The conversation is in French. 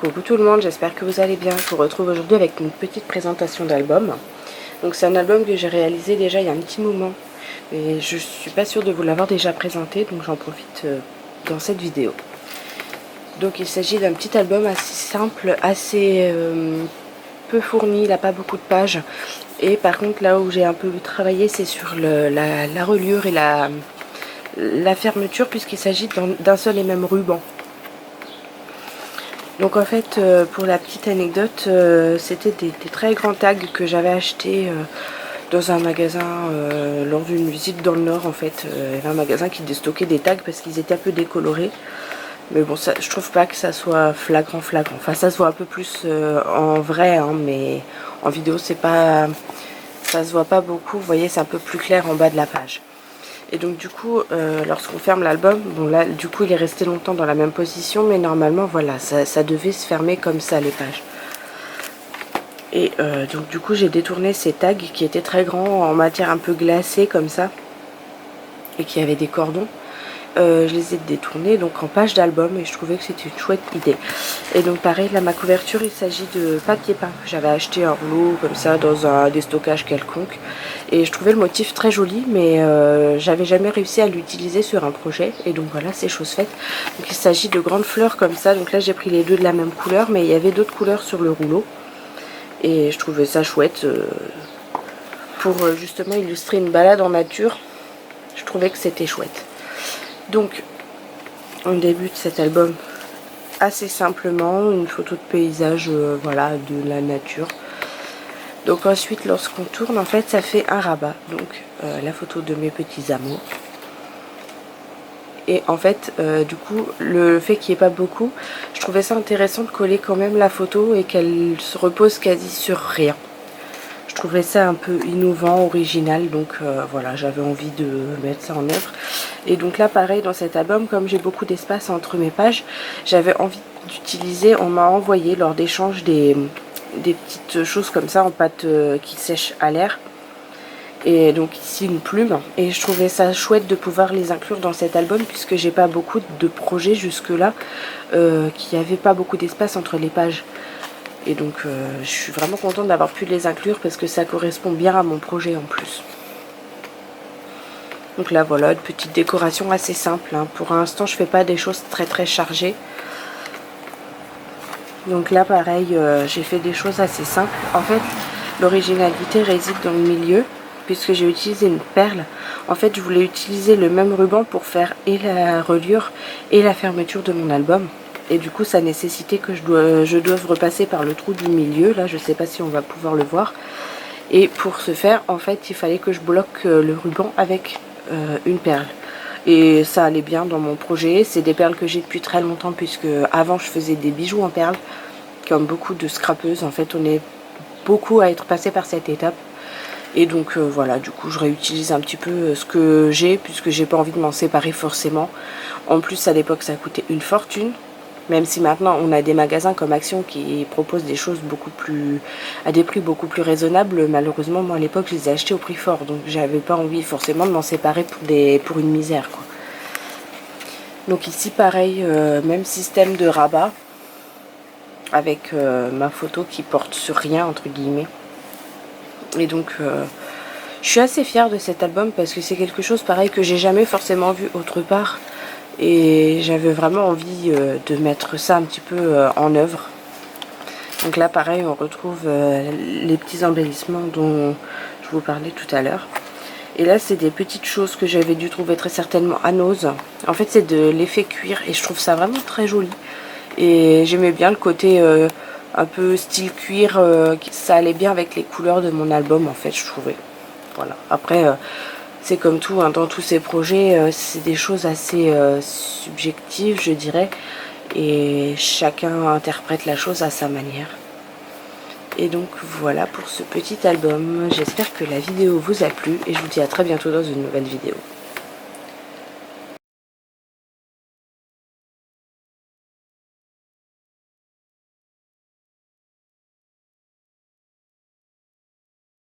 Coucou tout le monde, j'espère que vous allez bien. Je vous retrouve aujourd'hui avec une petite présentation d'album. Donc c'est un album que j'ai réalisé déjà il y a un petit moment, mais je suis pas sûre de vous l'avoir déjà présenté, donc j'en profite dans cette vidéo. Donc il s'agit d'un petit album assez simple, assez peu fourni, il n'a pas beaucoup de pages. Et par contre là où j'ai un peu travaillé, c'est sur la reliure et la fermeture, puisqu'il s'agit d'un seul et même ruban. Donc en fait, pour la petite anecdote, c'était des très grands tags que j'avais achetés dans un magasin lors d'une visite dans le Nord. En fait, il y avait un magasin qui déstockait des tags parce qu'ils étaient un peu décolorés. Mais bon, ça, je trouve pas que ça soit flagrant. Enfin, ça se voit un peu plus en vrai, hein, mais en vidéo, c'est pas, ça se voit pas beaucoup. Vous voyez, c'est un peu plus clair en bas de la page. Et donc du coup, lorsqu'on ferme l'album, bon là, du coup, il est resté longtemps dans la même position, mais normalement, voilà, ça devait se fermer comme ça, les pages. Et donc du coup, j'ai détourné ces tags qui étaient très grands, en matière un peu glacée, comme ça, et qui avaient des cordons. Je les ai détournés donc en page d'album et je trouvais que c'était une chouette idée. Et donc pareil, là ma couverture, il s'agit de papier peint. J'avais acheté un rouleau comme ça dans un déstockage quelconque et je trouvais le motif très joli, mais j'avais jamais réussi à l'utiliser sur un projet. Et donc voilà, c'est chose faite. Donc il s'agit de grandes fleurs comme ça. Donc là j'ai pris les deux de la même couleur, mais il y avait d'autres couleurs sur le rouleau et je trouvais ça chouette pour justement illustrer une balade en nature. Je trouvais que c'était chouette. Donc, on débute cet album assez simplement, une photo de paysage, voilà, de la nature. Donc ensuite, lorsqu'on tourne, en fait, ça fait un rabat. Donc, la photo de mes petits amours. Et en fait, du coup, le fait qu'il n'y ait pas beaucoup, je trouvais ça intéressant de coller quand même la photo et qu'elle se repose quasi sur rien. Je trouvais ça un peu innovant, original, donc voilà, j'avais envie de mettre ça en œuvre. Et donc là, pareil, dans cet album, comme j'ai beaucoup d'espace entre mes pages, j'avais envie d'utiliser, on m'a envoyé lors d'échanges des petites choses comme ça en pâte qui sèchent à l'air. Et donc ici une plume, et je trouvais ça chouette de pouvoir les inclure dans cet album puisque j'ai pas beaucoup de projets jusque là qui n'avaient pas beaucoup d'espace entre les pages. Et donc je suis vraiment contente d'avoir pu les inclure parce que ça correspond bien à mon projet en plus. Donc là voilà, une petite décoration assez simple, hein. Pour l'instant je fais pas des choses très chargées. Donc là pareil, j'ai fait des choses assez simples. En fait l'originalité réside dans le milieu puisque j'ai utilisé une perle. En fait je voulais utiliser le même ruban pour faire et la reliure et la fermeture de mon album. Et du coup ça nécessitait que je doive repasser par le trou du milieu. Là je sais pas si on va pouvoir le voir. Et pour ce faire en fait il fallait que je bloque le ruban avec une perle. Et ça allait bien dans mon projet. C'est des perles que j'ai depuis très longtemps puisque avant je faisais des bijoux en perles. Comme beaucoup de scrapeuses en fait on est beaucoup à être passé par cette étape. Et donc voilà, du coup je réutilise un petit peu ce que j'ai puisque j'ai pas envie de m'en séparer forcément. En plus à l'époque ça coûtait une fortune. Même si maintenant on a des magasins comme Action qui proposent des choses beaucoup plus à des prix beaucoup plus raisonnables, malheureusement moi à l'époque je les ai achetés au prix fort, donc j'avais pas envie forcément de m'en séparer pour une misère quoi. Donc ici pareil, même système de rabat avec ma photo qui porte sur rien entre guillemets. Et donc je suis assez fière de cet album parce que c'est quelque chose pareil que j'ai jamais forcément vu autre part. Et j'avais vraiment envie de mettre ça un petit peu en œuvre. Donc là pareil on retrouve les petits embellissements dont je vous parlais tout à l'heure. Et là c'est des petites choses que j'avais dû trouver très certainement à Nose. En fait c'est de l'effet cuir et je trouve ça vraiment très joli. Et j'aimais bien le côté un peu style cuir, ça allait bien avec les couleurs de mon album en fait je trouvais. Voilà, après c'est comme tout, hein, dans tous ces projets, c'est des choses assez subjectives, je dirais. Et chacun interprète la chose à sa manière. Et donc voilà pour ce petit album. J'espère que la vidéo vous a plu et je vous dis à très bientôt dans une nouvelle vidéo.